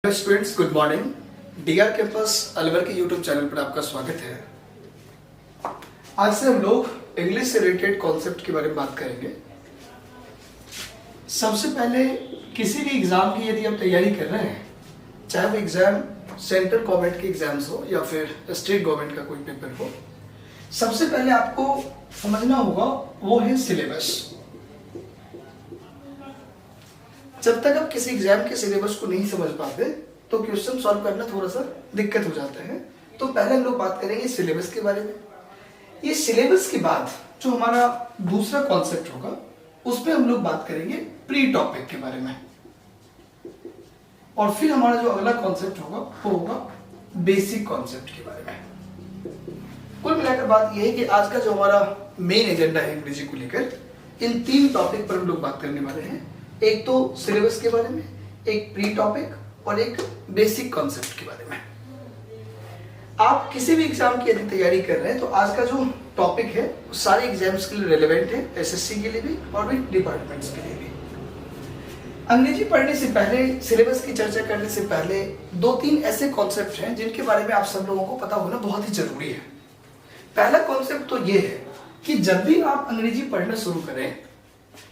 Hello students, good morning. DR campus Alwar के YouTube channel पर आपका स्वागत है। आज से हम लोग इंग्लिश से रिलेटेड कॉन्सेप्ट के बारे में बात करेंगे। सबसे पहले किसी भी एग्जाम की यदि आप तैयारी कर रहे हैं, चाहे वो एग्जाम सेंट्रल गवर्नमेंट के एग्जाम्स हो या फिर स्टेट गवर्नमेंट का कोई पेपर हो, सबसे पहले आपको समझना होगा वो है सिलेबस। जब तक आप किसी एग्जाम के सिलेबस को नहीं समझ पाते तो क्वेश्चन सॉल्व करना थोड़ा सा दिक्कत हो जाता है। तो पहले हम लोग बात करेंगे सिलेबस के बारे में। ये सिलेबस के बाद जो हमारा दूसरा कॉन्सेप्ट होगा उसमें हम लोग बात करेंगे प्री टॉपिक के बारे में, और फिर हमारा जो अगला कॉन्सेप्ट होगा वो होगा बेसिक कॉन्सेप्ट के बारे में। कुल मिलाकर बात यह है कि आज का जो हमारा मेन एजेंडा है अंग्रेजी को लेकर, इन तीन टॉपिक पर हम लोग बात करने वाले हैं। एक तो सिलेबस के बारे में, एक प्री टॉपिक और एक बेसिक कॉन्सेप्ट के बारे में। आप किसी भी एग्जाम की यदि तैयारी कर रहे हैं तो आज का जो टॉपिक है वो सारे एग्जाम्स के लिए रेलेवेंट है, एसएससी के लिए भी और भी डिपार्टमेंट्स के लिए भी। अंग्रेजी पढ़ने से पहले, सिलेबस की चर्चा करने से पहले दो तीन ऐसे कॉन्सेप्ट हैं जिनके बारे में आप सब लोगों को पता होना बहुत ही जरूरी है। पहला कॉन्सेप्ट तो ये है कि जब भी आप अंग्रेजी पढ़ना शुरू करें,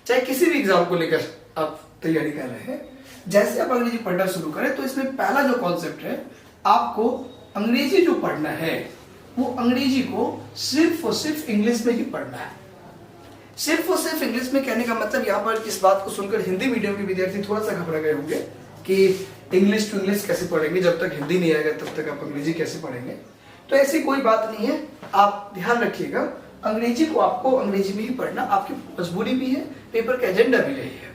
चाहे किसी भी एग्जाम को लेकर आप तैयारी कर रहे हैं, जैसे आप अंग्रेजी पढ़ना शुरू करें तो इसमें पहला जो कॉन्सेप्ट है, आपको अंग्रेजी जो पढ़ना है वो अंग्रेजी को सिर्फ और सिर्फ इंग्लिश में ही पढ़ना है। सिर्फ और सिर्फ इंग्लिश में कहने का मतलब, यहाँ पर इस बात को सुनकर हिंदी मीडियम के विद्यार्थी थोड़ा सा घबरा गए होंगे कि इंग्लिश टू इंग्लिश कैसे पढ़ेंगे, जब तक हिंदी नहीं आएगा तब तक आप अंग्रेजी कैसे पढ़ेंगे। तो ऐसी कोई बात नहीं है, आप ध्यान रखिएगा, अंग्रेजी को आपको अंग्रेजी में ही पढ़ना आपकी मजबूरी भी है, पेपर का एजेंडा भी यही है।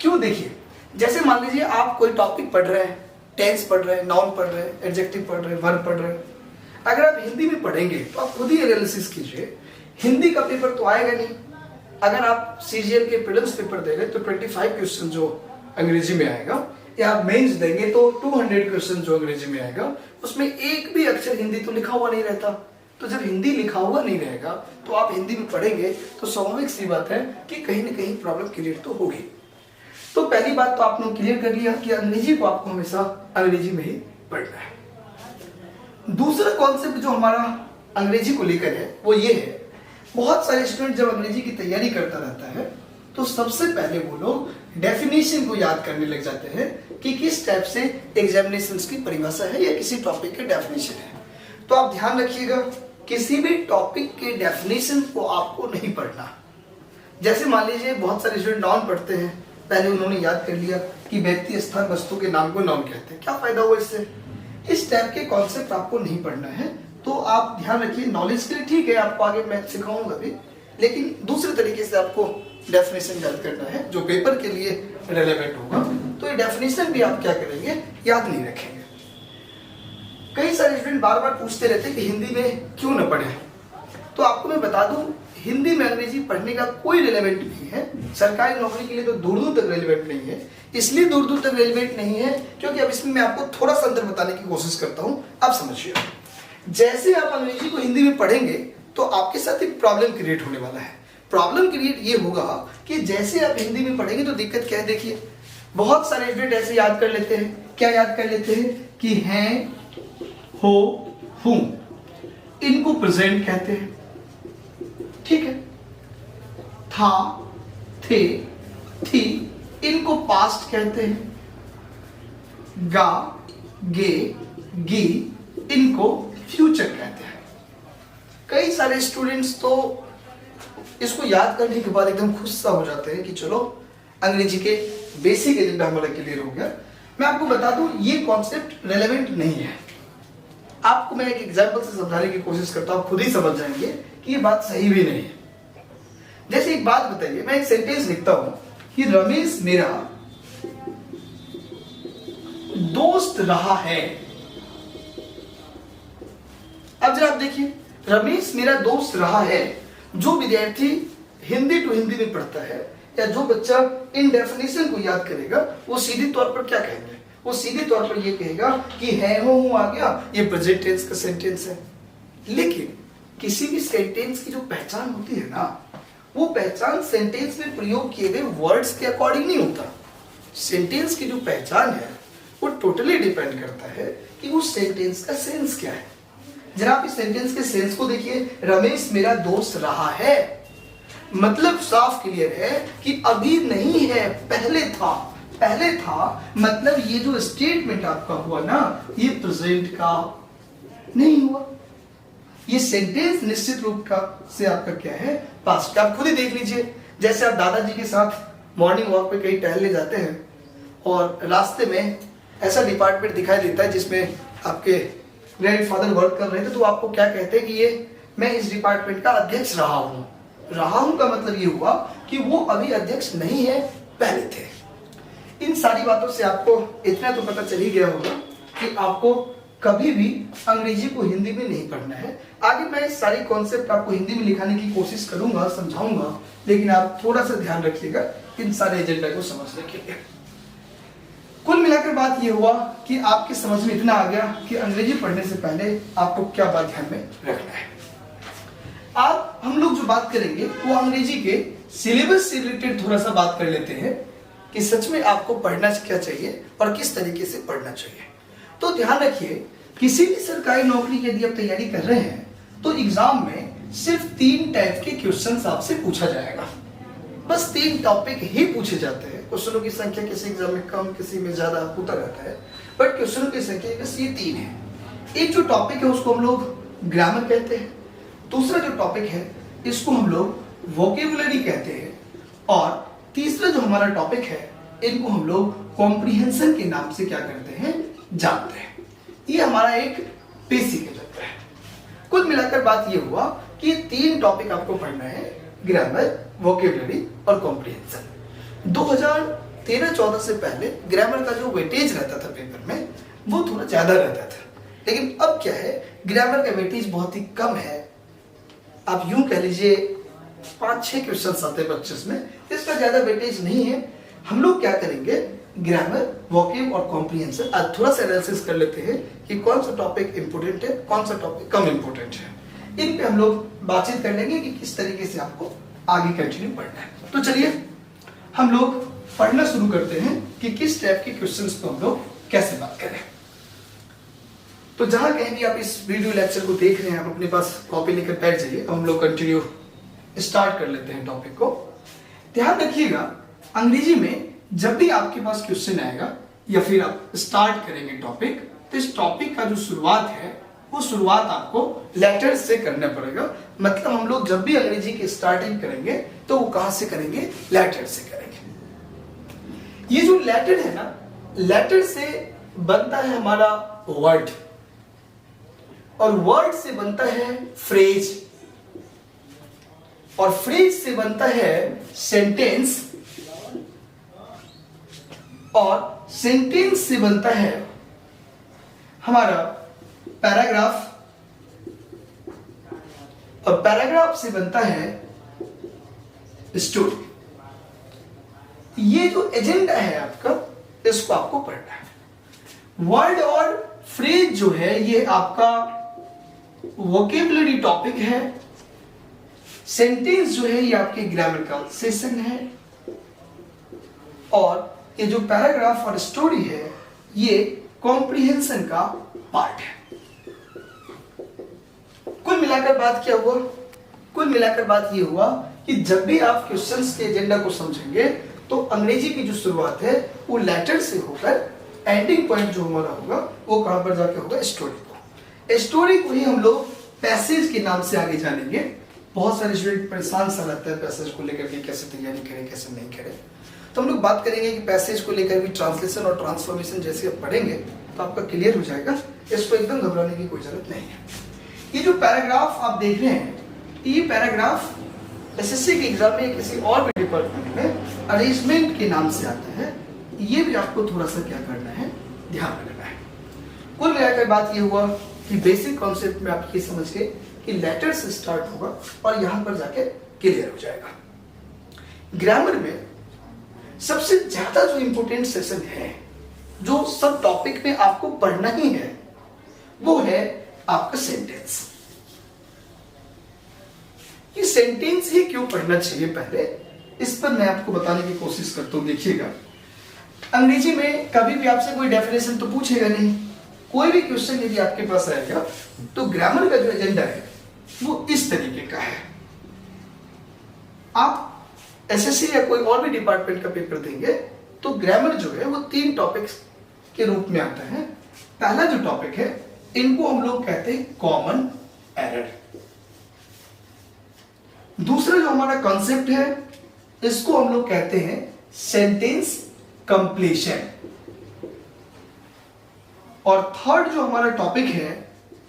क्यों? देखिए, जैसे मान लीजिए आप कोई टॉपिक पढ़ रहे हैं, टेंस पढ़ रहे हैं, नाउन पढ़ रहे हैं, एडजेक्टिव पढ़ रहे हैं, वर्ब पढ़ रहे हैं। अगर आप हिंदी में पढ़ेंगे तो आप खुद ही एनालिसिस कीजिए, हिंदी का पेपर तो आएगा नहीं। अगर आप सीजीएल के प्रीलिम्स पेपर दे रहे तो 25 क्वेश्चन जो अंग्रेजी में आएगा, या आप मेंस देंगे तो 200 क्वेश्चन जो अंग्रेजी में आएगा, उसमें एक भी अक्षर हिंदी तो लिखा हुआ नहीं रहता। तो जब हिंदी लिखा हुआ नहीं रहेगा तो आप हिंदी में पढ़ेंगे तो स्वाभाविक सी बात है कि कहीं ना कहीं प्रॉब्लम क्रिएट तो होगी। तो पहली बात तो आपने क्लियर कर लिया कि अंग्रेजी को आपको हमेशा अंग्रेजी में ही पढ़ना है। दूसरा कॉन्सेप्ट जो हमारा अंग्रेजी को लेकर है वो ये है, बहुत सारे स्टूडेंट जब अंग्रेजी की तैयारी करता रहता है तो सबसे पहले वो लोग डेफिनेशन को याद करने लग जाते हैं कि किस टाइप से एग्जामिनेशंस की परिभाषा है या किसी टॉपिक के डेफिनेशन है। तो आप ध्यान रखिएगा, किसी भी टॉपिक के डेफिनेशन को आपको नहीं पढ़ना। जैसे मान लीजिए बहुत सारे स्टूडेंट नाउन पढ़ते हैं, पहले उन्होंने याद कर लिया कि व्यक्ति, स्थान, वस्तु के नाम को नाउन कहते हैं, क्या फायदा हुआ इससे? इस टाइप के कॉन्सेप्ट आपको नहीं पढ़ना है। तो आप ध्यान रखिए, नॉलेज के लिए ठीक है, आपको आगे मैं सिखाऊंगा भी, लेकिन दूसरे तरीके से आपको डेफिनेशन याद करना है जो पेपर के लिए रेलेवेंट होगा। तो ये डेफिनेशन भी आप क्या करेंगे, याद नहीं रखेंगे। कई सारे स्टूडेंट बार बार पूछते रहते हैं कि हिंदी में क्यों न पढ़े। तो आपको मैं बता दूं, हिंदी में अंग्रेजी पढ़ने का कोई रिलेवेंट नहीं है। सरकारी नौकरी के लिए तो दूर दूर तक रेलिवेंट नहीं है। इसलिए दूर दूर तक रेलिवेंट नहीं है क्योंकि अब इसमें मैं आपको थोड़ा सा अंतर बताने की कोशिश करता हूं, आप समझिए। जैसे आप अंग्रेजी को हिंदी में पढ़ेंगे तो आपके साथ एक प्रॉब्लम क्रिएट होने वाला है। प्रॉब्लम क्रिएट ये होगा कि जैसे आप हिंदी में पढ़ेंगे तो दिक्कत क्या है, देखिए बहुत सारे स्टूडेंट ऐसे याद कर लेते हैं। क्या याद कर लेते हैं कि हैं, हो, हूं, इनको प्रेजेंट कहते हैं, ठीक है। था, थे, थी, इनको पास्ट कहते हैं। गा, गे, गी, इनको फ्यूचर कहते हैं। कई सारे स्टूडेंट्स तो इसको याद करने के बाद एकदम खुश सा हो जाते हैं कि चलो अंग्रेजी के बेसिक एजेंडा हमारा क्लियर हो गया। मैं आपको बता दूं, ये कॉन्सेप्ट रेलेवेंट नहीं है। आपको मैं एक एग्जांपल से समझाने की कोशिश करता हूं, खुद ही समझ जाएंगे कि ये बात सही भी नहीं है। जैसे एक बात बताइए, मैं एक सेंटेंस लिखता हूं कि रमेश मेरा दोस्त रहा है। अब जरा आप देखिए, रमेश मेरा दोस्त रहा है। जो विद्यार्थी हिंदी टू हिंदी में पढ़ता है या जो बच्चा इन डेफिनेशन को याद करेगा वो सीधे तौर पर क्या कहेंगे, वो सीधे तौर पर ये कहेगा कि है, हो, हूं आ गया, ये प्रेजेंट टेंस का सेंटेंस है। लेकिन किसी भी सेंटेंस की जो पहचान होती है ना, वो पहचान सेंटेंस में प्रयोग किए गए वर्ड्स के अकॉर्डिंग नहीं होता। सेंटेंस की जो पहचान है वो टोटली डिपेंड करता है कि उस सेंटेंस का सेंस क्या है। जरा आप इस सेंटेंस के सेंस को देखिए, रमेश मेरा दोस्त रहा है, मतलब साफ क्लियर है कि अभी नहीं है, पहले था। पहले था मतलब ये जो स्टेटमेंट आपका हुआ ना, ये प्रेजेंट का नहीं हुआ, ये सेंटेंस निश्चित रूप का से आपका क्या है, पास्ट का। आप खुद ही देख लीजिए, जैसे आप दादाजी के साथ मॉर्निंग वॉक पे कहीं टहलने जाते हैं और रास्ते में ऐसा डिपार्टमेंट दिखाई देता है जिसमें आपके ग्रैंडफादर वर्क कर रहे थे, तो आपको क्या कहते हैं कि ये मैं इस डिपार्टमेंट का अध्यक्ष रहा हूं। रहा हूं का मतलब ये हुआ कि वो अभी अध्यक्ष नहीं है, पहले थे। इन सारी बातों से आपको इतना तो पता चल ही गया होगा कि आपको कभी भी अंग्रेजी को हिंदी में नहीं पढ़ना है। आगे मैं इस सारी कॉन्सेप्ट आपको हिंदी में लिखाने की कोशिश करूंगा, समझाऊंगा, लेकिन आप थोड़ा सा ध्यान रखिएगा इन सारे एजेंडा को समझने के लिए। कुल मिलाकर बात ये हुआ कि आपके समझ में इतना आ गया कि अंग्रेजी पढ़ने से पहले आपको क्या बात ध्यान में रखना है। आप हम लोग जो बात करेंगे वो अंग्रेजी के सिलेबस से रिलेटेड थोड़ा सा बात कर लेते हैं कि सच में आपको पढ़ना क्या चाहिए और किस तरीके से पढ़ना चाहिए। तो ध्यान रखिए, किसी भी सरकारी नौकरी की यदि आप तैयारी कर रहे हैं तो एग्जाम में सिर्फ 3 टाइप के क्वेश्चंस आपसे पूछा जाएगा। बस 3 टॉपिक ही पूछे जाते हैं। क्वेश्चनों की संख्या किसी एग्जाम में कम, किसी में ज्यादा होता रहता है, बट क्वेश्चनों की संख्या बस ये 3 है। एक जो टॉपिक है उसको हम लोग ग्रामर कहते हैं, दूसरा जो टॉपिक है इसको हम लोग वोकेबुलरी कहते हैं, और तीसरा जो हमारा टॉपिक है इनको हम लोग कॉम्प्रिहेंशन के नाम से क्या करते हैं, जानते हैं। ये हमारा एक बेसिक एजेंडा है। कुल मिलाकर बात ये हुआ कि 3 टॉपिक आपको पढ़ना है, ग्रामर, वोकेबुलरी और कॉम्प्रिहेंशन। 2013-14 से पहले ग्रामर का जो वेटेज रहता था पेपर में वो थोड़ा ज्यादा रहता था, लेकिन अब क्या है, ग्रामर का वेटेज बहुत ही कम है। आप यूं कह लीजिए 5-6 क्वेश्चन आते हैं 25 में, इसका ज्यादा वेटेज नहीं है। हम लोग क्या करेंगे, ग्रामर, वोकेब और कॉम्प्रिहेंशन आज थोड़ा सा एनालिसिस कर लेते हैं कि कौन सा टॉपिक इंपोर्टेंट है, कौन सा टॉपिक कम इंपोर्टेंट है। इन पे हम लोग बातचीत कर लेंगे कि किस तरीके से आपको आगे कंटिन्यू पढ़ना है। तो चलिए हम लोग पढ़ना शुरू करते हैं कि किस टाइप के क्वेश्चंस पे हम लोग कैसे बात करें। तो जहां कहीं भी आप इस वीडियो लेक्चर को देख रहे हैं, आप अपने पास कॉपी लेकर बैठ जाइए, हम लोग कंटिन्यू स्टार्ट कर लेते हैं टॉपिक को। ध्यान रखिएगा, अंग्रेजी में जब भी आपके पास क्वेश्चन आएगा या फिर आप स्टार्ट करेंगे टॉपिक, तो इस टॉपिक का जो शुरुआत है वो शुरुआत आपको लेटर से करना पड़ेगा। मतलब हम लोग जब भी अंग्रेजी की स्टार्टिंग करेंगे तो वो कहां से करेंगे, लेटर से करेंगे। ये जो लेटर है ना, लेटर से बनता है हमारा वर्ड, और वर्ड से बनता है फ्रेज, और फ्रेज से बनता है सेंटेंस, और सेंटेंस से बनता है हमारा पैराग्राफ, और पैराग्राफ से बनता है स्टोरी। ये जो एजेंडा है आपका, इसको आपको पढ़ना है। वर्ड और फ्रेज जो है ये आपका वोकेबुलरी टॉपिक है, सेंटेंस जो है ये आपके ग्रामर का सेशन है, और ये जो पैराग्राफ और स्टोरी है ये कॉम्प्रिहेंशन का पार्ट है। कुल मिलाकर बात क्या हुआ, कुल मिलाकर बात ये हुआ कि जब भी आप क्वेश्चंस के एजेंडा को समझेंगे तो अंग्रेजी की जो शुरुआत है वो लेटर से होकर एंडिंग पॉइंट जो हमारा होगा वो कहां पर जाके होगा, स्टोरी को। स्टोरी को ही हम लोग पैसेज के नाम से आगे जानेंगे। बहुत सारे स्टूडेंट परेशान सा रहता है पैसेज को लेकर के, कैसे तैयारी करें कैसे नहीं करें। तो हम लोग बात करेंगे कि पैसेज को लेकर भी ट्रांसलेशन और ट्रांसफॉर्मेशन जैसे आप पढ़ेंगे तो आपका क्लियर हो जाएगा, इसको एकदम घबराने की कोई जरूरत नहीं है। ये जो पैराग्राफ आप देख रहे हैं, ये पैराग्राफ एसएससी के एग्जाम में किसी और भी डिपार्टमेंट में अरेंजमेंट के नाम से आता है। ये भी आपको थोड़ा सा क्या करना है, ध्यान रखना है। कुल मिलाकर बात ये हुआ कि बेसिक कॉन्सेप्ट में आप ये समझ गए कि लेटर से स्टार्ट होगा और यहां पर जाके क्लियर हो जाएगा। ग्रामर में सबसे ज्यादा जो इंपोर्टेंट सेशन है, जो सब टॉपिक में आपको पढ़ना ही है, वो है आपका सेंटेंस। ये सेंटेंस ही क्यों पढ़ना चाहिए, पहले इस पर मैं आपको बताने की कोशिश करता हूं। देखिएगा, अंग्रेजी में कभी भी आपसे कोई डेफिनेशन तो पूछेगा नहीं। कोई भी क्वेश्चन यदि आपके पास आएगा तो ग्रामर का जो एजेंडा है वो इस तरीके का है। आप एसएससी या कोई और भी डिपार्टमेंट का पेपर देंगे तो ग्रामर जो है वो 3 टॉपिक्स के रूप में आता है। पहला जो टॉपिक है इनको हम लोग कहते हैं कॉमन एरर। दूसरा जो हमारा कॉन्सेप्ट है इसको हम लोग कहते हैं सेंटेंस कंप्लीशन। और थर्ड जो हमारा टॉपिक है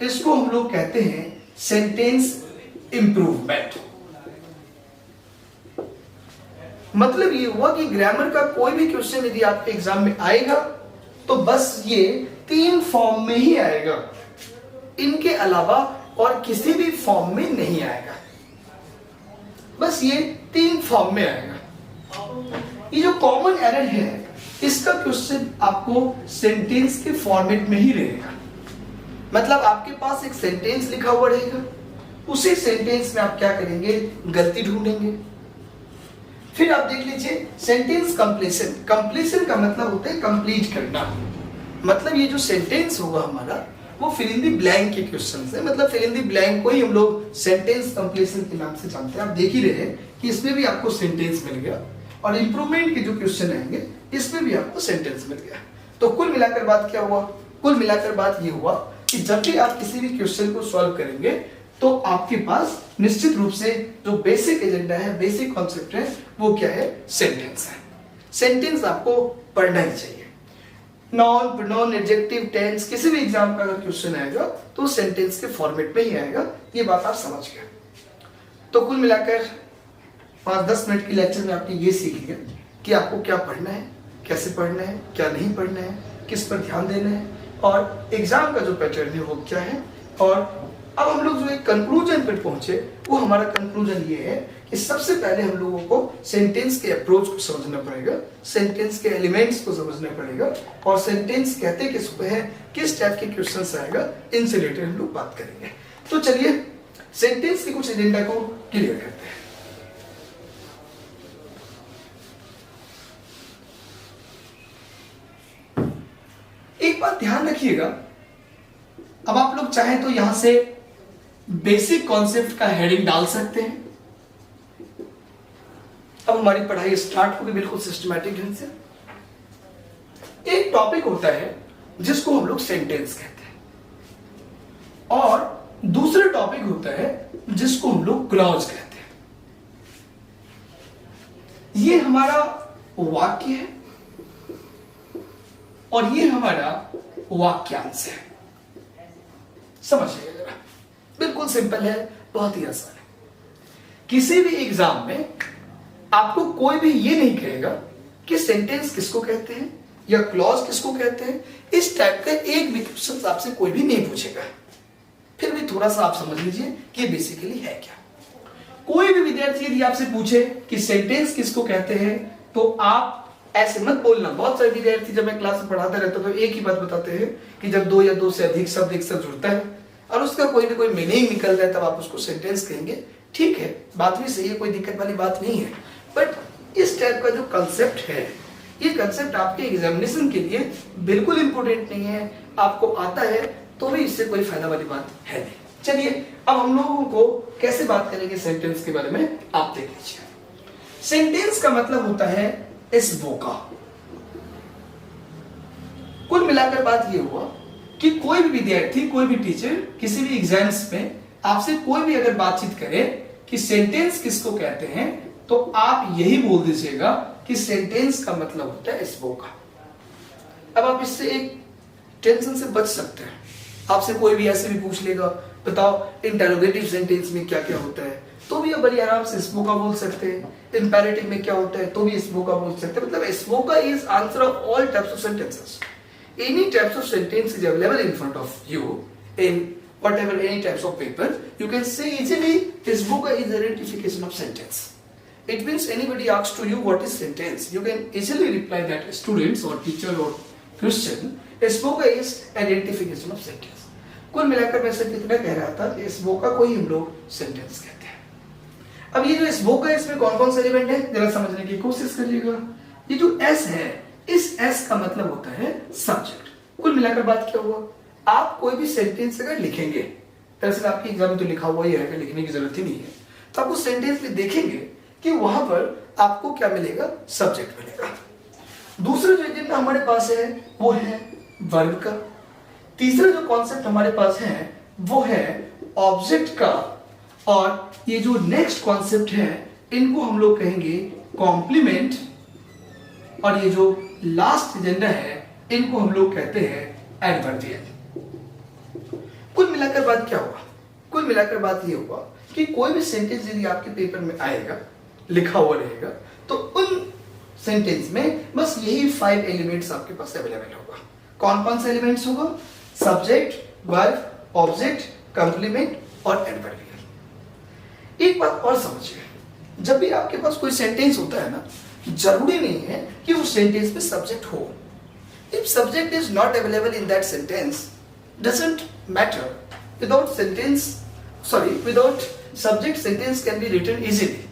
इसको हम लोग कहते हैं सेंटेंस इंप्रूवमेंट। मतलब ये हुआ कि ग्रामर का कोई भी क्वेश्चन यदि आपके एग्जाम में आएगा तो बस ये 3 फॉर्म में ही आएगा, इनके अलावा और किसी भी फॉर्म में नहीं आएगा। बस ये 3 फॉर्म में आएगा। ये जो कॉमन एरर है इसका क्वेश्चन आपको सेंटेंस के फॉर्मेट में ही रहेगा। मतलब आपके पास एक सेंटेंस लिखा हुआ रहेगा, उसी सेंटेंस में आप क्या करेंगे, गलती ढूंढेंगे। फिर आप देख लीजिए सेंटेंस कंप्लीशन। कंप्लीशन का मतलब होता है कंप्लीट करना। मतलब ये जो सेंटेंस होगा हमारा वो फिल इन दी ब्लैंक के क्वेश्चन है। मतलब फिल इन दी ब्लैंक को ही हम लोग सेंटेंस कंप्लीशन के नाम से जानते हैं। आप देख ही रहे हैं कि इसमें भी आपको सेंटेंस मिल गया और इंप्रूवमेंट के जो क्वेश्चन आएंगे इसमें भी आपको सेंटेंस मिल गया। तो कुल मिलाकर बात क्या हुआ? कुल मिलाकर बात ये हुआ कि जब भी आप किसी भी क्वेश्चन को सॉल्व करेंगे तो आपके पास निश्चित रूप से जो बेसिक एजेंडा है, बेसिक कॉन्सेप्ट है, वो क्या है? सेंटेंस है। सेंटेंस आपको पढ़ना ही चाहिए। नॉन, प्रोनाउन, एडजेक्टिव, टेंस, किसी भी एग्जाम का अगर क्वेश्चन आएगा तो सेंटेंस के फॉर्मेट में ही आएगा। ये बात आप समझ गए। तो कुल मिलाकर 5-10 मिनट की लेक्चर में आपने ये सीख लिया कि आपको क्या पढ़ना है, कैसे पढ़ना है, क्या नहीं पढ़ना है, किस पर ध्यान देना है और एग्जाम का जो पैटर्न है वो क्या है। और अब हम लोग जो एक कंक्लूजन पर पहुंचे, वो हमारा कंक्लूजन ये है कि सबसे पहले हम लोगों को सेंटेंस के अप्रोच को समझना पड़ेगा, सेंटेंस के एलिमेंट्स को समझना पड़ेगा और सेंटेंस कहते किसको है, किस टाइप के क्वेश्चंस आएगा, इनसे रिलेटेड हम लोग बात करेंगे। तो चलिए सेंटेंस के कुछ एजेंडा को क्लियर करते हैं। एक बात ध्यान रखिएगा, अब आप लोग चाहें तो यहां से बेसिक कॉन्सेप्ट का हेडिंग डाल सकते हैं। अब हमारी पढ़ाई स्टार्ट होगी बिल्कुल सिस्टमैटिक ढंग से। एक टॉपिक होता है जिसको हम लोग सेंटेंस कहते हैं और दूसरा टॉपिक होता है जिसको हम लोग क्लॉज कहते हैं। ये हमारा वाक्य है और ये हमारा वाक्यांश है। समझिएगा जरा, बिल्कुल सिंपल है, बहुत ही आसान है। किसी भी एग्जाम में आपको कोई भी ये नहीं कहेगा कि सेंटेंस किसको कहते हैं या क्लॉज किसको कहते हैं। इस टाइप का एक भी क्वेश्चन आपसे कोई भी नहीं पूछेगा। फिर भी थोड़ा सा आप समझ लीजिए कि बेसिकली है क्या। कोई भी विद्यार्थी यदि आपसे पूछे कि सेंटेंस किसको कहते हैं तो आप ऐसे मत बोलना। बहुत सारे विद्यार्थी जब मैं क्लास में पढ़ाता रहता तो एक ही बात बताते हैं कि जब 2 या 2 से अधिक शब्द एक साथ जुड़ता है और उसका कोई ना कोई मीनिंग निकल जाए तब आप उसको सेंटेंस कहेंगे। ठीक है, बात भी सही है, कोई दिक्कत वाली बात नहीं है। बट इस टाइप का जो कंसेप्ट है, ये कंसेप्ट आपके एग्जामिनेशन के लिए बिल्कुल इंपॉर्टेंट नहीं है। आपको आता है तो भी इससे कोई फायदा वाली बात है नहीं। चलिए अब हम लोगों को कैसे बात करेंगे सेंटेंस के बारे में, आप देख लीजिए। सेंटेंस का मतलब होता है एसवोका। कुल मिलाकर बात ये हुआ कि कोई भी विद्यार्थी, कोई भी टीचर किसी भी एग्जाम्स में आपसे कोई भी अगर बातचीत करे कि सेंटेंस किसको कहते हैं तो आप यही बोल दीजिएगा कि सेंटेंस का मतलब होता है एसवोका। अब आप इससे एक टेंशन से बच सकते हैं। आपसे कोई भी ऐसे भी पूछ लेगा, बताओ इंटरोगेटिव सेंटेंस में क्या क्या होता है, तो भी आप बड़ी आराम से एसवोका बोल सकते हैं। इंपेरेटिव में क्या होता है तो भी एसवोका बोल सकते हैं। मतलब SVOCA is answer of all types of sentences. Any types of sentence is available in front of you in whatever any types of paper. You can say easily SVOCA is identification of sentence. It means anybody asks to you what is sentence, you can easily reply that students or teacher or Christian, SVOCA is identification of sentence. कुल मिलाकर मैं सिर्फ इतना कह रहा था कि SVOCA को ही हम लोग सेंटेंस कहते हैं। अब ये जो SVOCA है इसमें कौन कौन से एलिमेंट है जरा समझने की कोशिश करिएगा। ये जो S है इस एस का मतलब होता है सब्जेक्ट। कुल मिलाकर बात क्या हुआ, आप कोई भी सेंटेंस अगर लिखेंगे, दरअसल आपकी एग्जाम में तो लिखा हुआ ही है कि लिखने की जरूरत ही नहीं है, तो आप उस सेंटेंस में देखेंगे कि वहां पर आपको क्या मिलेगा, सब्जेक्ट मिलेगा। दूसरा जो एजेंडा हमारे पास है वो है वर्ब का। तीसरा जो कॉन्सेप्ट हमारे पास है वो है ऑब्जेक्ट का, और ये जो नेक्स्ट कॉन्सेप्ट है इनको हम लोग कहेंगे कॉम्प्लीमेंट, और ये जो लास्ट एजेंडा है इनको हम लोग कहते हैं एडवर्बियल। कुल मिलाकर बात क्या हुआ, कुल मिलाकर बात ये हुआ कि कोई भी सेंटेंस यदि आपके पेपर में आएगा, लिखा हुआ रहेगा, तो उन सेंटेंस में बस यही 5 एलिमेंट्स आपके पास अवेलेबल होगा। कौन कौन से एलिमेंट्स होगा, सब्जेक्ट, वर्ब, ऑब्जेक्ट, कंप्लीमेंट और एडवर्बियल। एक बात और समझिए, जब भी आपके पास कोई सेंटेंस होता है ना, जरूरी नहीं है कि उस सेंटेंस में सब्जेक्ट हो। If subject is not available in that sentence, doesn't matter, without subject sentence can be written easily.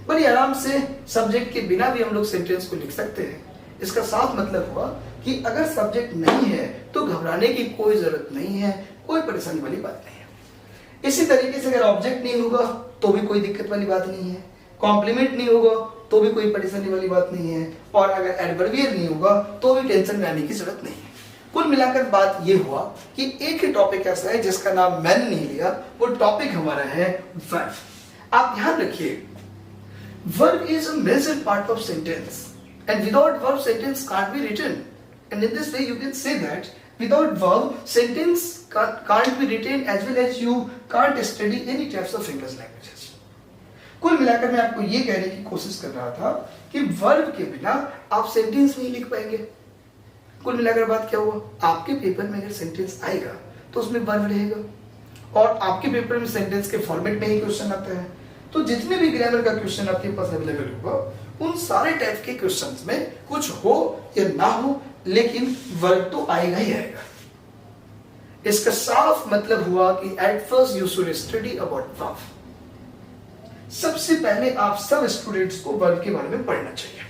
बड़ी आराम से सब्जेक्ट के बिना भी हम लोग सेंटेंस को लिख सकते हैं। इसका साफ मतलब हुआ कि अगर सब्जेक्ट नहीं है तो घबराने की कोई जरूरत नहीं है, कोई परेशानी वाली बात नहीं है। इसी तरीके से अगर ऑब्जेक्ट नहीं होगा तो भी कोई दिक्कत वाली बात नहीं है, कॉम्प्लीमेंट नहीं होगा तो भी कोई परेशानी वाली बात नहीं है, और अगर एडवर्बियल नहीं होगा तो भी टेंशन में आने की जरूरत नहीं है। कुल मिलाकर बात ये हुआ कि एक ही टॉपिक ऐसा है जिसका नाम मैंने नहीं लिया, वो टॉपिक हमारा है वर्ब। आप ध्यान रखिए, verb is a major part of sentence, and without verb sentence can't be written, and in this way you can say that without verb sentence can't be written, as well as you can't study any types of English languages. कुल मिलाकर मैं आपको ये कहने की कोशिश कर रहा था कि verb के बिना आप सेंटेंस नहीं लिख पाएंगे। कुल मिलाकर बात क्या हुआ, आपके पेपर में अगर सेंटेंस आएगा तो उसमें वर्ब रहेगा, और आपके पेपर में सेंटेंस के फॉर्मेट में ही क्वेश्चन आता है, तो जितने भी ग्रामर का क्वेश्चन आपके पास अवेलेबल होगा उन सारे टाइप के क्वेश्चंस में कुछ हो या ना हो, लेकिन वर्ब तो आएगा ही आएगा। इसका साफ मतलब हुआ कि at first you should study about verb. सबसे पहले आप सब स्टूडेंट्स को वर्ब के बारे में पढ़ना चाहिए।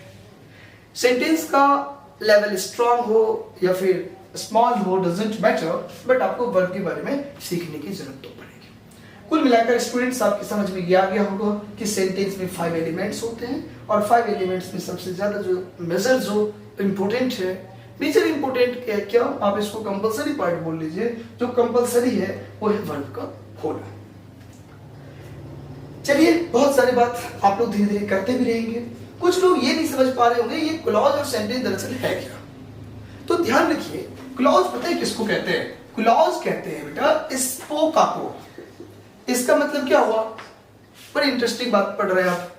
सेंटेंस का लेवल स्ट्रांग हो या फिर स्मॉल हो, डजंट मैटर, बट आपको वर्ब के बारे में सीखने की जरूरत तो पड़ेगी। कुल मिलाकर स्टूडेंट्स आपकी समझ में ये आ गया होगा कि सेंटेंस में 5 एलिमेंट्स होते हैं, और 5 एलिमेंट्स में सबसे ज्यादा जो मेजर जो इंपॉर्टेंट है, मेजर इंपॉर्टेंट क्या, आप इसको कंपलसरी पार्ट बोल लीजिए, जो कंपलसरी है वो है वर्ब का होना। चलिए, बहुत सारी बात आप लोग धीरे धीरे करते भी रहेंगे। कुछ लोग ये नहीं समझ पा रहे होंगे ये क्लॉज और सेंटेंस दरअसल है क्या। तो ध्यान रखिए, क्लॉज पता है किसको कहते हैं, क्लॉज कहते हैं बेटा स्पोका को। इसका मतलब क्या हुआ, बड़ी इंटरेस्टिंग बात पढ़ रहे हैं आप।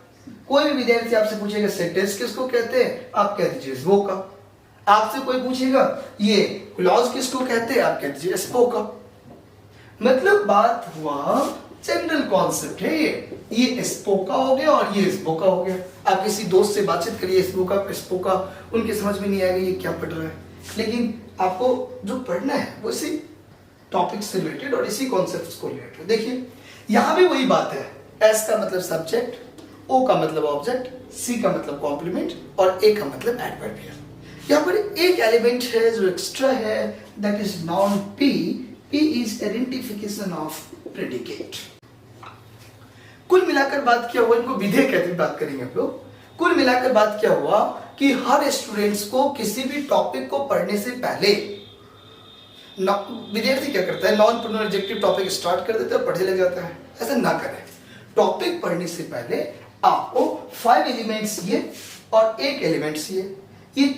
कोई भी विद्यार्थी आपसे पूछेगा सेंटेंस किसको कहते हैं, आप कह दीजिए स्पोका। आपसे कोई पूछेगा ये क्लॉज किसको कहते हैं, आप कह दीजिए स्पोका। मतलब बात हुआ जनरल कॉन्सेप्ट है ये स्पोका हो गया और ये स्पोका हो गया। आप किसी दोस्त से बातचीत करिए स्पोका स्पोका, उनके समझ में नहीं आएगा ये क्या पढ़ रहा है, लेकिन आपको जो पढ़ना है वो इसी टॉपिक से रिलेटेड और इसी कॉन्सेप्ट को रिलेटेड। देखिए यहां भी वही बात है, एस का मतलब सब्जेक्ट, ओ का मतलब ऑब्जेक्ट, सी का मतलब कॉम्प्लीमेंट और ए का मतलब एडवर्बियल। यहाँ पर एक एलिमेंट है जो एक्स्ट्रा है, that is noun P. P is identification of predicate. कुल मिलाकर बात क्या हुआ, इनको विधेय कहते बात करेंगे हम लोग। कुल मिलाकर बात क्या हुआ कि हर स्टूडेंट्स को किसी भी टॉपिक को पढ़ने से पहले विद्यार्थी क्या करता है, नॉन प्रोनाउंसिएटिव टॉपिक स्टार्ट कर देता है, पढ़ने लग जाता है। ऐसा ना करें। टॉपिक पढ़ने से पहले आपको 5 एलिमेंट्स ये और एक एलिमेंट्स ये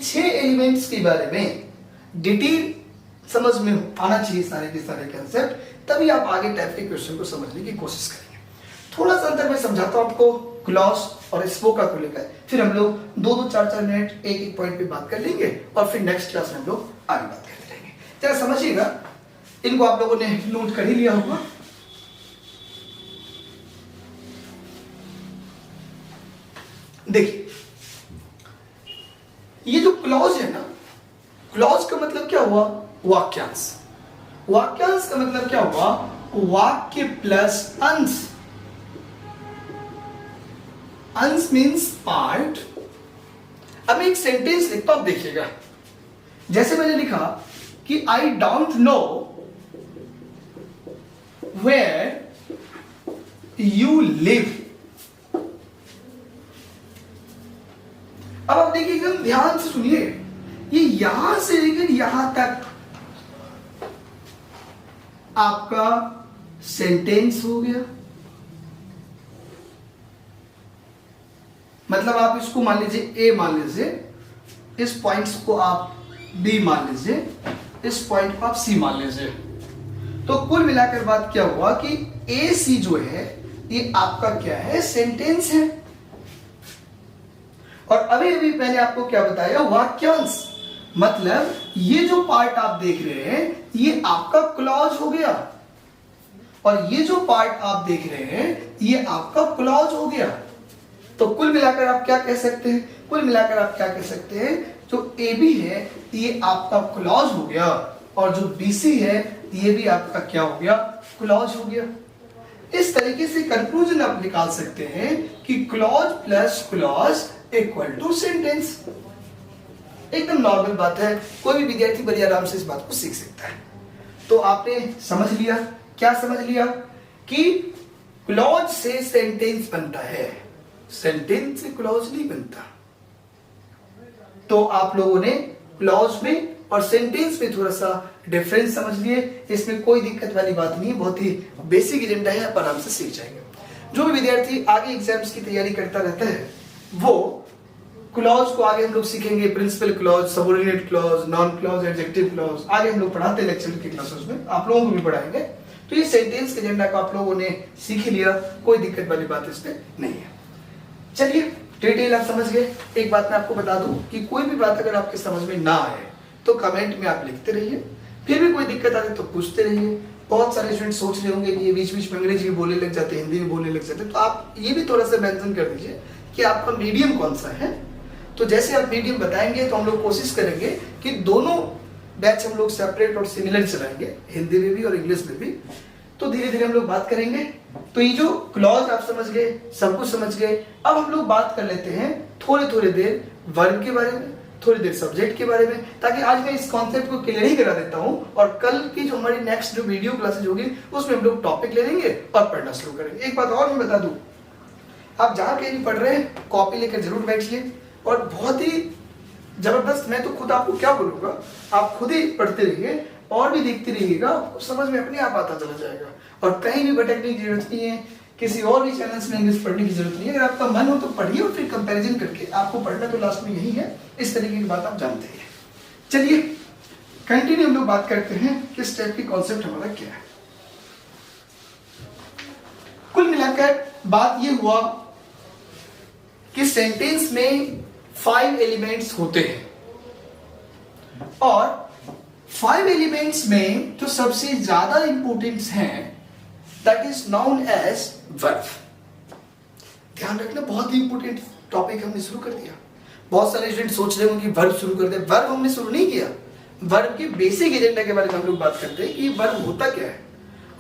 6 एलिमेंट्स के बारे में डिटेल समझ में आना चाहिए, सारे के सारे कंसेप्ट, तभी आप आगे टाइप के क्वेश्चन को समझने की कोशिश करेंगे। थोड़ा सा अंतर मैं समझाता हूं आपको क्लॉज और स्पोका को लेकर, फिर हम लोग 2-2, 4-4 मिनट एक एक पॉइंट पे बात कर लेंगे और फिर नेक्स्ट क्लास में हम लोग आगे बात करते रहेंगे। जरा समझिएगा, इनको आप लोगों ने नोट कर ही लिया होगा। देखिए ये जो क्लॉज है ना, क्लॉज का मतलब क्या हुआ, वाक्यांश। वाक्यांश का मतलब क्या हुआ, वाक्य प्लस अंश। अंश मीन्स पार्ट, अब मैं एक सेंटेंस लिखता हूं, देखिएगा। जैसे मैंने लिखा कि I don't know where you live. अब आप देखिए, एकदम ध्यान से सुनिए, ये यहां से लेकर यहां तक आपका सेंटेंस हो गया। मतलब आप इसको मान लीजिए ए मान लीजिए, इस पॉइंट्स को आप बी मान लीजिए, इस पॉइंट को आप सी मान लीजिए। तो कुल मिलाकर बात क्या हुआ कि ए सी जो है ये आपका क्या है, सेंटेंस है। और अभी अभी मैंने आपको क्या बताया, वाक्यांश। मतलब ये जो पार्ट आप देख रहे हैं ये आपका क्लॉज हो गया, और ये जो पार्ट आप देख रहे हैं ये आपका क्लॉज हो गया। तो कुल मिलाकर आप क्या कह सकते हैं, कुल मिलाकर आप क्या कह सकते हैं, जो ए बी है ये आपका क्लॉज हो गया, और जो बी सी है ये भी आपका क्या हो गया, क्लॉज हो गया। इस तरीके से कंक्लूजन आप निकाल सकते हैं कि clause plus clause equal to sentence. एकदम नॉर्मल बात है, कोई भी विद्यार्थी बड़ी आराम से इस बात को सीख सकता है। तो आपने समझ लिया, क्या समझ लिया कि क्लॉज से सेंटेंस बनता है, सेंटेंस से क्लॉज नहीं बनता। तो आप लोगों ने क्लॉज में और सेंटेंस में थोड़ा सा डिफरेंस समझ लिए, इसमें कोई दिक्कत वाली बात नहीं है, बहुत ही बेसिक एजेंडा है, आप आराम से सीख जाएंगे। जो भी विद्यार्थी आगे एग्जाम्स की तैयारी करता रहता है वो क्लॉज को आगे हम लोग सीखेंगे, principal clause, subordinate clause, noun clause, adjective clause, आगे हम लोग पढ़ाते हैं लेक्चर की क्लासेस में, आप लोगों को भी पढ़ाएंगे। तो ये सेंटेंस के एजेंडा को आप लोगों ने सीख लिया, कोई दिक्कत वाली बात इसमें नहीं है। चलिए डिटेल आप समझ गए। एक बात मैं आपको बता दूं कि कोई भी बात अगर आपके समझ में ना आए तो कमेंट में आप लिखते रहिए, फिर भी कोई दिक्कत आए तो पूछते रहिए। बहुत सारे स्टूडेंट सोच रहे होंगे कि ये बीच बीच में अंग्रेजी में बोलने लग जाते हैं, हिंदी में बोलने लग जाते हैं, तो आप ये भी थोड़ा सा मेंशन कर दीजिए कि आपका मीडियम कौन सा है। तो जैसे आप मीडियम बताएंगे तो हम लोग कोशिश करेंगे कि दोनों बैच हम लोग सेपरेट और सिमिलर चलाएंगे, हिंदी में भी और इंग्लिश में भी। तो धीरे धीरे हम लोग बात करेंगे। तो ये जो क्लॉज आप समझ गए, सब कुछ समझ गए। अब हम लोग बात कर लेते हैं थोड़ी थोड़ी देर वर्ब के बारे में, थोड़ी देर सब्जेक्ट के बारे में, ताकि आज मैं इस कॉन्सेप्ट को क्लियर ही करा देता हूं, और कल की जो हमारी नेक्स्ट जो वीडियो क्लासेज होगी उसमें हम लोग टॉपिक ले लेंगे और पढ़ना शुरू करेंगे। एक बात और मैं बता दूं, आप जहां कहीं भी पढ़ रहे हैं कॉपी लेकर जरूर बैठिए, और बहुत ही जबरदस्त, मैं तो खुद आपको क्या बोलूंगा, आप खुद ही पढ़ते रहिए और भी देखते रहिएगा, आपको समझ में अपने आप आता चला जाएगा। और कहीं भी भटकने की जरूरत नहीं है, किसी और भी चैनल्स में इंग्लिश पढ़ने की जरूरत नहीं है। अगर आपका मन हो तो पढ़िए, और फिर कंपैरिजन करके आपको पढ़ना तो लास्ट में यही है। इस तरीके की बात आप जानते हैं। चलिए कंटिन्यू हम लोग बात करते हैं किस टाइप की कॉन्सेप्ट हमारा क्या है। कुल मिलाकर बात ये हुआ कि सेंटेंस में 5 एलिमेंट्स होते हैं, और 5 एलिमेंट्स में जो सबसे ज्यादा इंपॉर्टेंट हैं that is known as verb. ध्यान रखना, बहुत ही इंपॉर्टेंट टॉपिक हमने शुरू कर दिया। बहुत सारे स्टूडेंट सोच रहे होंगे कि वर्ब शुरू कर दे, वर्ब हमने शुरू नहीं किया। वर्ब के बेसिक एजेंडा के बारे में हम लोग बात करते हैं कि वर्ब होता क्या है,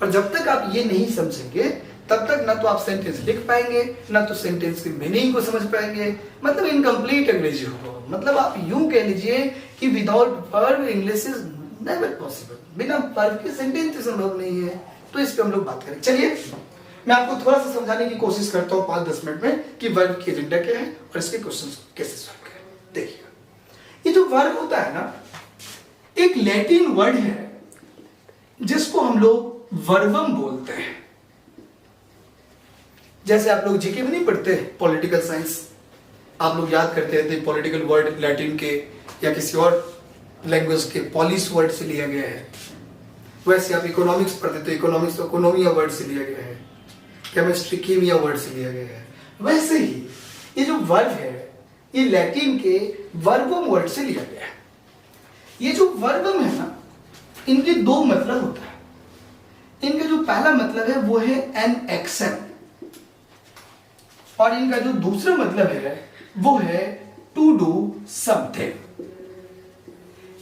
और जब तक आप ये नहीं समझेंगे तब तक ना तो आप सेंटेंस लिख पाएंगे, ना तो सेंटेंस की मीनिंग को समझ पाएंगे। मतलब इनकम्प्लीट अंग्रेजी होगा। मतलब आप यूं कह लीजिए कि without verb English is never possible, बिना वर्ब के सेंटेंस संभव नहीं है। तो इस पे हम लोग बात करें। चलिए मैं आपको थोड़ा सा समझाने की कोशिश करता हूं 5-10 मिनट में कि वर्ब की एजेंडा क्या है और इसके क्वेश्चन कैसे सॉल्व करें। देखिए, ये जो वर्ब होता है ना, एक लैटिन वर्ड है जिसको हम लोग वर्बम बोलते हैं। जैसे आप लोग जीके में नहीं पढ़ते पॉलिटिकल साइंस, आप लोग याद करते थे पॉलिटिकल वर्ड लैटिन के या किसी और लैंग्वेज के पॉलिस वर्ड से लिया गया है। वैसे आप इकोनॉमिक्स पढ़ते तो इकोनॉमिक्स तो इकोनोमिया वर्ड से लिया गया है, केमिस्ट्री कीमिया वर्ड से लिया गया है। वैसे ही ये जो वर्ब है ये लैटिन के वर्बम वर्ड से लिया गया है। ये जो वर्बम है ना, इनके 2 मतलब होता है। इनका जो पहला मतलब है वो है एन एक्शन, और इनका जो दूसरा मतलब है वो है टू डू समथिंग।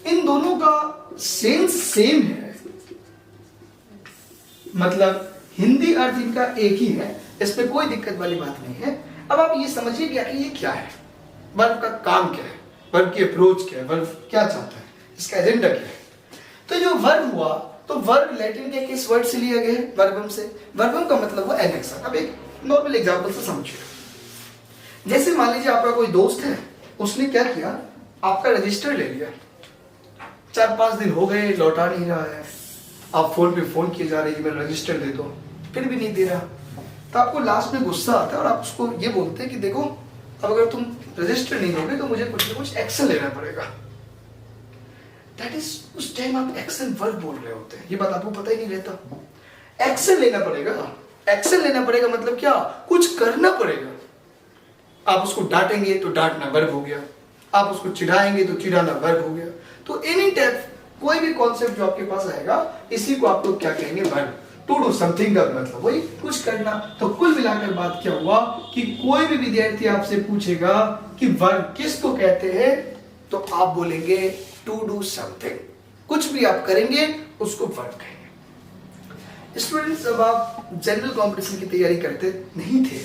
इन दोनों का सेंस सेम है, मतलब हिंदी अर्थ इनका एक ही है, इसमें कोई दिक्कत वाली बात नहीं है। अब आप ये समझिए कि आखिर ये क्या है, वर्ब का काम क्या है। वर्ब की अप्रोच क्या है, वर्ब क्या चाहता है, इसका एजेंडा क्या है। तो जो वर्ब हुआ, तो वर्ब लैटिन के किस वर्ड से लिया गया है, वर्बम से। वर्बम का मतलब हुआ एन एक्शन। अब एक नॉर्मल एग्जांपल से समझिए। जैसे मान लीजिए आपका कोई दोस्त है, उसने क्या किया, आपका रजिस्टर ले लिया, 4-5 दिन हो गए लौटा नहीं रहा है, आप फोन पे फोन किए जा रहे हैं, मेरा रजिस्टर दे दो, फिर भी नहीं दे रहा। तो आपको लास्ट में गुस्सा आता है और आप उसको ये बोलते हैं कि देखो अब अगर तुम रजिस्टर नहीं दोगे तो मुझे कुछ ना कुछ एक्शन लेना पड़ेगा। दैट इज, उस टाइम आप एक्शन वर्ब बोल रहे होते हैं, ये बात आपको पता ही नहीं रहता। एक्शन लेना पड़ेगा, एक्शन लेना पड़ेगा मतलब क्या, कुछ करना पड़ेगा। आप उसको डांटेंगे तो डांटना वर्ब हो गया, आप उसको चिढ़ाएंगे तो चिढ़ाना वर्ब हो गया। तो एनी टाइप कोई भी कॉन्सेप्ट जो आपके पास आएगा, इसी को आप लोग क्या कहेंगे, वर्ब। टू डू समथिंग का मतलब वही कुछ करना। तो कुल मिलाकर बात क्या हुआ कि कोई भी विद्यार्थी आपसे पूछेगा कि वर्ब किसको कहते हैं, तो आप बोलेंगे टू डू समथिंग। कुछ भी आप करेंगे उसको वर्ब कहेंगे। स्टूडेंट्स, जब आप जनरल कॉम्पिटिशन की तैयारी करते नहीं थे,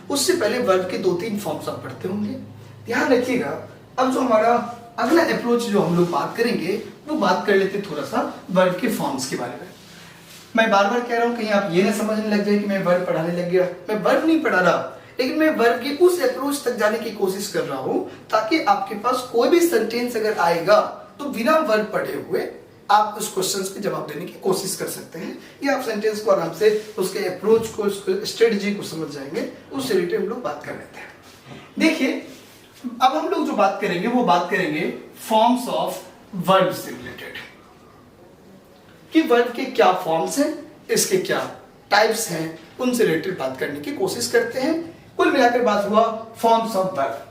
उससे पहले वर्ब के 2-3 फॉर्म्स आप पढ़ते होंगे। ध्यान रखिएगा, अब जो हमारा अगला अप्रोच जो हम लोग बात करेंगे, वो बात कर लेते थोड़ा सा वर्ब के फॉर्म्स के बारे में। मैं बार बार कह रहा हूं, कहीं आप ये ना समझने लग जाए कि मैं वर्ब पढ़ाने लग गया। मैं वर्ब नहीं पढ़ा रहा, लेकिन मैं वर्ब की उस अप्रोच तक जाने की कोशिश कर रहा हूं ताकि आपके पास कोई भी सेंटेंस अगर आएगा तो बिना वर्ब पढ़े हुए आप उस क्वेश्चन के जवाब देने की कोशिश कर सकते हैं, या आप सेंटेंस को आराम से उसके अप्रोच को, उसके स्ट्रेटजी को समझ जाएंगे। उससे रिलेटेड हम लोग बात कर लेते हैं। देखिए, अब हम लोग जो बात करेंगे वो बात करेंगे फॉर्म्स ऑफ वर्ब से रिलेटेड, कि वर्ब के क्या फॉर्म्स हैं, इसके क्या टाइप्स हैं, उनसे रिलेटेड बात करने की कोशिश करते हैं। कुल मिलाकर बात हुआ फॉर्म्स ऑफ वर्ब।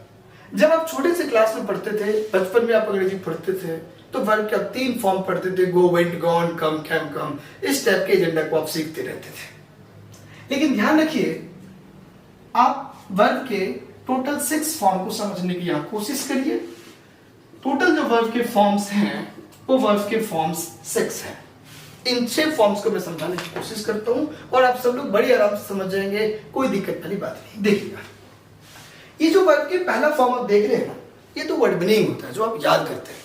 जब आप छोटे से क्लास में पढ़ते थे, बचपन में आप अंग्रेजी पढ़ते थे, तो वर्ब का 3 फॉर्म पढ़ते थे, गो, वेंट, गॉन, कम, कैम, कम। इस टाइप के एजेंडा को आप सीखते रहते थे। लेकिन ध्यान रखिए, आप वर्ब के टोटल 6 फॉर्म को समझने की यहां कोशिश करिए। टोटल जो वर्ब के फॉर्म्स हैं वो वर्ब के फॉर्म्स 6 हैं। इन 6 फॉर्म्स को मैं समझाने की कोशिश करता हूं और आप सब लोग बड़ी आराम से समझ जाएंगे, कोई दिक्कत वाली बात नहीं। देखिएगा, ये जो वर्ब के पहला फॉर्म आप देख रहे हैं ना, ये तो वर्ड मीनिंग होता है जो आप याद करते हैं।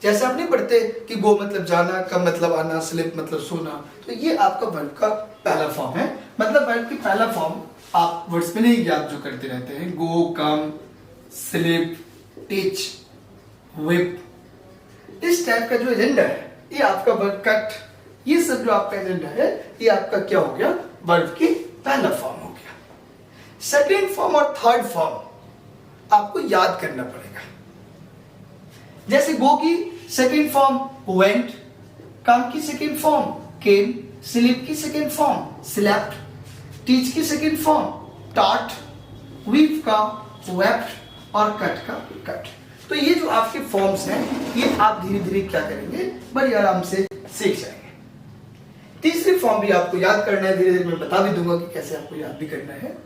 जैसे आप नहीं पढ़ते कि गो मतलब जाना, कम मतलब आना, स्लिप मतलब सोना, तो ये आपका वर्ब का पहला फॉर्म है। मतलब वर्ब की पहला फॉर्म आप वर्ड्स में नहीं याद जो करते रहते हैं, गो, कम, स्लिप, टीच, विप, इस टाइप का जो एजेंडा है, ये आपका वर्ब कट, ये सब जो आपका एजेंडा है, ये आपका क्या हो गया, वर्ब की पहला फॉर्म हो गया। सेकेंड फॉर्म और थर्ड फॉर्म आपको याद करना पड़ेगा। जैसे गो की सेकेंड फॉर्म वेंट, कम की सेकेंड फॉर्म केम, स्लिप की सेकेंड फॉर्म स्लेप्ट, टीच की सेकेंड फॉर्म टॉट, वीप का वेप्ट और कट का कट। तो ये जो आपके फॉर्म्स हैं, ये आप धीरे धीरे क्या करेंगे, बड़ी आराम से सीख जाएंगे। तीसरी फॉर्म भी आपको याद करना है, धीरे धीरे मैं बता भी दूंगा कि कैसे आपको याद भी करना है।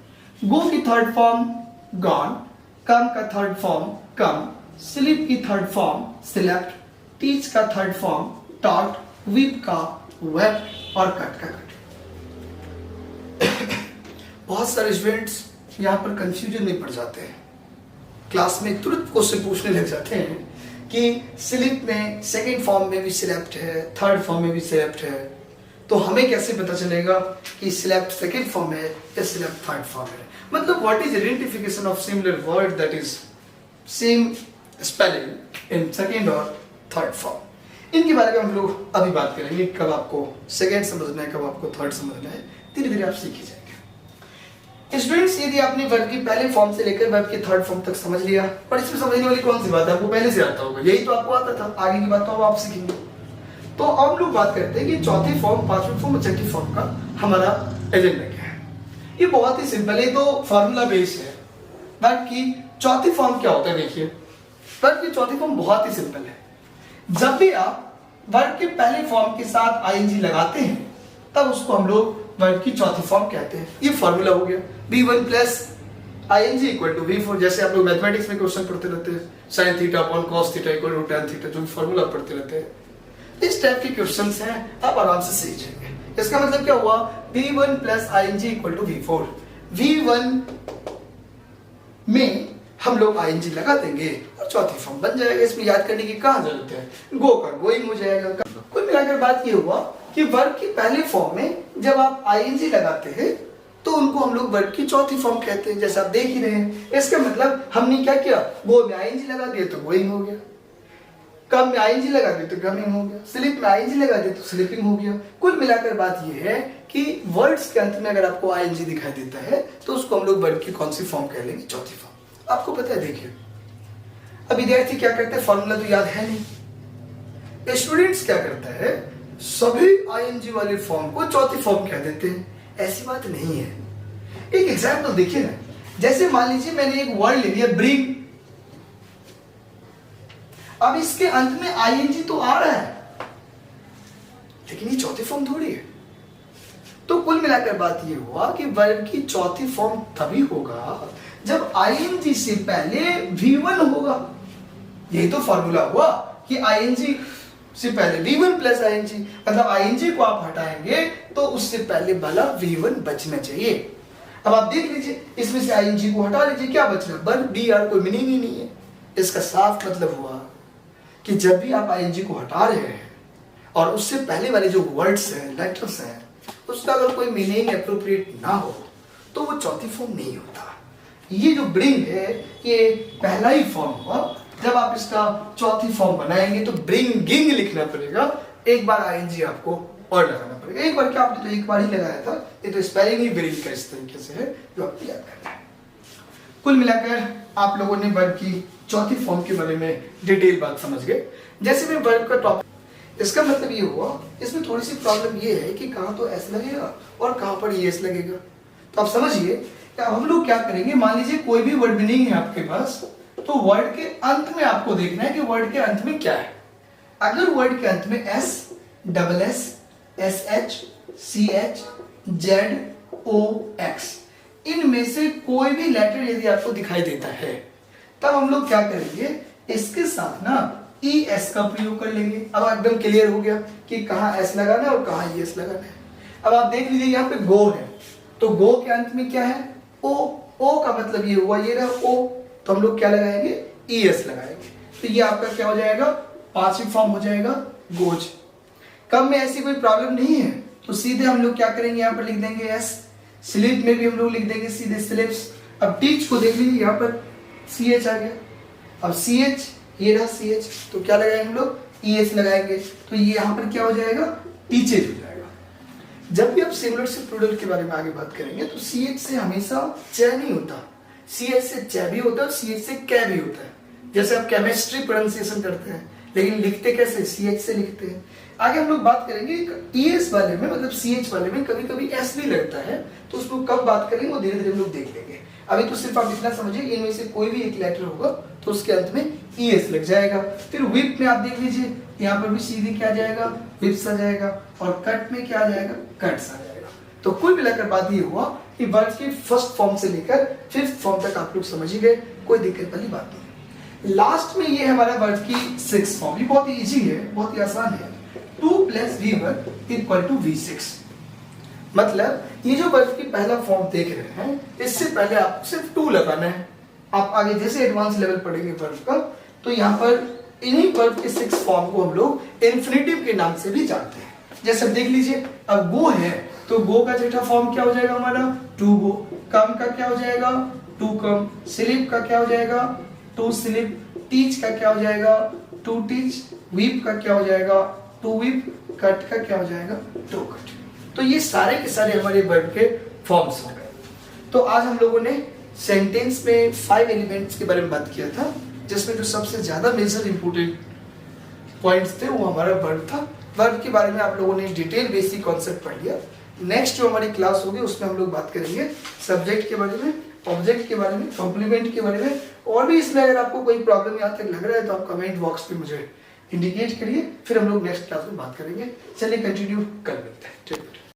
गो की थर्ड फॉर्म गॉन, कम का थर्ड फॉर्म कम, स्लिप की थर्ड फॉर्म स्लेप्ट, टीच का थर्ड फॉर्म टॉट, वीप का वेप्ट और कट का कट। बहुत सारे स्टूडेंट्स यहाँ पर कंफ्यूजन में पड़ जाते हैं, क्लास में तुरंत क्वेश्चन पूछने लग जाते हैं कि स्लिप में सेकेंड फॉर्म में भी स्लेप्ट है, थर्ड फॉर्म में भी स्लेप्ट है, तो हमें कैसे पता चलेगा कि स्लेप्ट सेकेंड फॉर्म है या स्लेप्ट थर्ड फॉर्म है। मतलब what is identification of similar word that is same spelling in second और थर्ड फॉर्म। इनके बारे में हम लोग अभी बात करेंगे, कब आपको सेकेंड समझना है, कब आपको थर्ड समझना है, धीरे धीरे आप सीख जाएंगे। स्टूडेंट्स, यदि आपने वर्ब की पहले फॉर्म से लेकर वर्ब के थर्ड फॉर्म तक समझ लिया, और इसमें समझने वाली कौन सी बात है, आपको पहले से आता होगा, यही तो आपको आता था, आगे की बात तो अब आप सीखेंगे। तो अब हम लोग बात करते हैं कि चौथी फॉर्म, पांचवी फॉर्म और छठी फॉर्म का हमारा एजेंडा क्या है। ये बहुत ही सिंपल है, तो फॉर्मूला बेस्ड है। वर्ब की चौथी फॉर्म क्या होता है, देखिए वर्ब की चौथी फॉर्म बहुत ही सिंपल है। जब भी आप वर्ब के पहले फॉर्म के साथ आईएनजी लगाते हैं, तब उसको हम लोग वर्ब की चौथी फॉर्म कहते हैं। ये फॉर्मूला हो गया, V1 plus ING equal to V4। जैसे आप लोग मैथमेटिक्स में क्वेश्चन पढ़ते रहते हैं, sin theta upon cos theta equal to tan theta, जो फॉर्मूला पढ़ते रहते हैं, इस टाइप के क्वेश्चंस हैं, आप आराम से सीख जाएंगे। इसका मतलब क्या हुआ, V1 plus ING equal to V4। V1 में हम लोग आईएनजी लगा देंगे और चौथी फॉर्म बन जाएगा। इसमें याद करने की कहाँ जरूरत है, गो का गोइंग हो जाएगा। कुल मिलाकर बात ये हुआ कि वर्ब की पहले फॉर्म में जब आप आईएनजी लगाते हैं तो उनको हम लोग वर्ब की चौथी फॉर्म कहते हैं, जैसे आप देख ही रहे हैं। इसका मतलब हमने क्या किया, गो में आईएनजी लगा दिया तो गोइंग हो गया, कम में आईएनजी लगा दिया तो कमिंग हो गया, स्लिप में आईएनजी लगा दिया तो स्लिपिंग हो गया। कुल मिलाकर बात यह है कि वर्ड्स के अंत में अगर आपको आईएनजी दिखाई देता है तो उसको हम लोग वर्ब की कौन सी फॉर्म कह लेंगे, चौथी फॉर्म। आपको पता है, देखिए अब विद्यार्थी क्या करते हैं, फॉर्मूला तो याद है नहीं। स्टूडेंट्स क्या करता है, सभी आईएनजी वाले फॉर्म को चौथी फॉर्म कह देते हैं। ऐसी बात नहीं है। एक एग्जाम्पल देखिए ना, जैसे मान लीजिए मैंने एक वर्ड ले लिया ब्रिंग, अब इसके अंत में आईएनजी तो आ रहा है लेकिन ये चौथी फॉर्म थोड़ी है। तो कुल मिलाकर बात ये हुआ कि वर्ब की चौथी फॉर्म तभी होगा जब आईएनजी से पहले V1 होगा। यही तो फॉर्मूला हुआ कि आईएनजी से पहले V1 प्लस आईएनजी, मतलब आईएनजी को आप हटाएंगे तो उससे पहले वाला V1 बचना चाहिए। अब आप देख लीजिए, इसमें से आईएनजी को हटा लीजिए, क्या बच रहा है, वर्ब BR कोई मीनिंग ही नहीं है। इसका साफ मतलब हुआ कि जब भी आप आईएनजी को हटा रहे हैं और उससे पहले वाले जो वर्ड्स हैं, लेटर्स हैं, उसका अगर कोई मीनिंग एप्रोप्रिएट ना हो तो वो चौथी फॉर्म नहीं होता। ये जो ब्रिंग है ये पहला ही फॉर्म हुआ। जब आप इसका चौथी फॉर्म बनाएंगे तो ब्रिंगिंग लिखना पड़ेगा, एक बार आईएनजी आपको और लगाना पड़ेगा। एक बार क्या, आपने तो एक बार ही लगाया था, ये तो स्पेलिंग ही ब्रिंग का इस तरीके से है जो आपको याद करना है। कुल मिलाकर आप लोगों ने वर्ब की चौथी फॉर्म के बारे में डिटेल बात समझ गए। जैसे मैं वर्ब का टॉपिक, इसका मतलब ये हुआ, इसमें थोड़ी सी प्रॉब्लम ये है कि कहाँ तो एस लगेगा और कहाँ पर एस लगेगा। तो आप समझिए, हम लोग क्या करेंगे, मान लीजिए कोई भी वर्ड मीनिंग है आपके पास, तो वर्ड के अंत में आपको देखना है कि वर्ड के अंत में क्या है। अगर वर्ड के अंत में S, double S, SH, CH, ZOX इनमें से कोई भी लेटर यदि आपको दिखाई देता है तब हम लोग क्या करेंगे, इसके साथ ना ES का प्रयोग कर लेंगे। अब एकदम क्लियर हो गया कि कहाँ S लगाना है और कहाँ ES लगाना है। अब आप देख लीजिए यहाँ पे गो है, तो गो के अंत में क्या है, O का मतलब ये हुआ, ये रहा O, तो हम लोग क्या लगाएंगे, ES लगाएंगे। तो ये आपका क्या हो जाएगा, पांचवी फॉर्म हो जाएगा गोज। कब में ऐसी कोई प्रॉब्लम नहीं है तो सीधे हम लोग क्या करेंगे, यहाँ पर लिख देंगे S। स्लिप में भी हम लोग लिख देंगे सीधे स्लिप्स। अब टीच को देख लीजिए, यहाँ पर CH आ गया, अब CH, ये रहा CH, तो क्या लगाएंगे हम लोग, ES लगाएंगे। तो ये यहाँ पर क्या हो जाएगा, टीचेज हो जाएगा। जब भी आप सिंगुलर से प्लूरल के बारे में आगे बात करेंगे तो CH से हमेशा च नहीं होता, CH से च भी होता है और CH से कै भी होता है। जैसे आप केमिस्ट्री प्रोनाउंसिएशन करते हैं लेकिन लिखते कैसे, CH से लिखते हैं। आगे हम लोग बात करेंगे ES वाले में, मतलब CH वाले में कभी कभी S भी लगता है, तो उसको कब बात करेंगे वो धीरे धीरे हम लोग देख लेंगे। अभी तो सिर्फ आप इतना समझिए, इनमें से कोई भी एक लेटर होगा तो उसके अंत में ES लग जाएगा। फिर विप में आप देख लीजिए, यहाँ पर भी सीधे क्या जाएगा, विप्स आ जाएगा, और कट में क्या आ जाएगा, कट्स आ जाएगा। तो कुल मिलाकर बात ये हुआ कि वर्ड की फर्स्ट फॉर्म से लेकर फिफ्थ फॉर्म तक आप लोग समझ ही गए, कोई दिक्कत वाली बात नहीं। लास्ट में ये हमारा वर्ड की सिक्स फॉर्म, ये बहुत इजी है, बहुत ही आसान है। 2 + V1 = V6। मतलब ये जो वर्ड की पहला फॉर्म देख रहे हैं, इससे पहले आप सिर्फ 2 लगाना है। आप आगे जैसे एडवांस लेवल पढ़ेंगे वर्ब का, तो यहाँ पर इन्हीं वर्ब के 6 फॉर्म को हम लोग इन्फिनेटिव के नाम से भी जानते हैं। जैसे देख लीजिए, अब गो है तो गो का छठा फॉर्म क्या हो जाएगा हमारा, टू गो। कम का क्या हो जाएगा, टू कम। स्लिप का क्या हो जाएगा, टू स्लिप। टीच का क्या हो जाएगा, टू टीच। वीप का क्या हो जाएगा, टू वीप। कट का क्या हो जाएगा, टू कट। तो ये सारे के सारे हमारे वर्ब के फॉर्म्स हो गए। तो आज हम लोगों ने सेंटेंस में 5 एलिमेंट्स के बारे में बात किया था, जिसमें जो सबसे ज्यादा मेजर इंपोर्टेंट पॉइंट्स थे वो हमारा वर्ब था। वर्ब के बारे में आप लोगों ने डिटेल बेसिक कॉन्सेप्ट पढ़ लिया। नेक्स्ट जो हमारी क्लास होगी उसमें हम लोग बात करेंगे सब्जेक्ट के बारे में, ऑब्जेक्ट के बारे में, कॉम्प्लीमेंट के बारे में। और भी इसमें अगर आपको कोई प्रॉब्लम यहाँ तक लग रहा है तो आप कमेंट बॉक्स पे मुझे इंडिकेट करिए, फिर हम लोग नेक्स्ट क्लास में बात करेंगे। चलिए कंटिन्यू कर लेते हैं।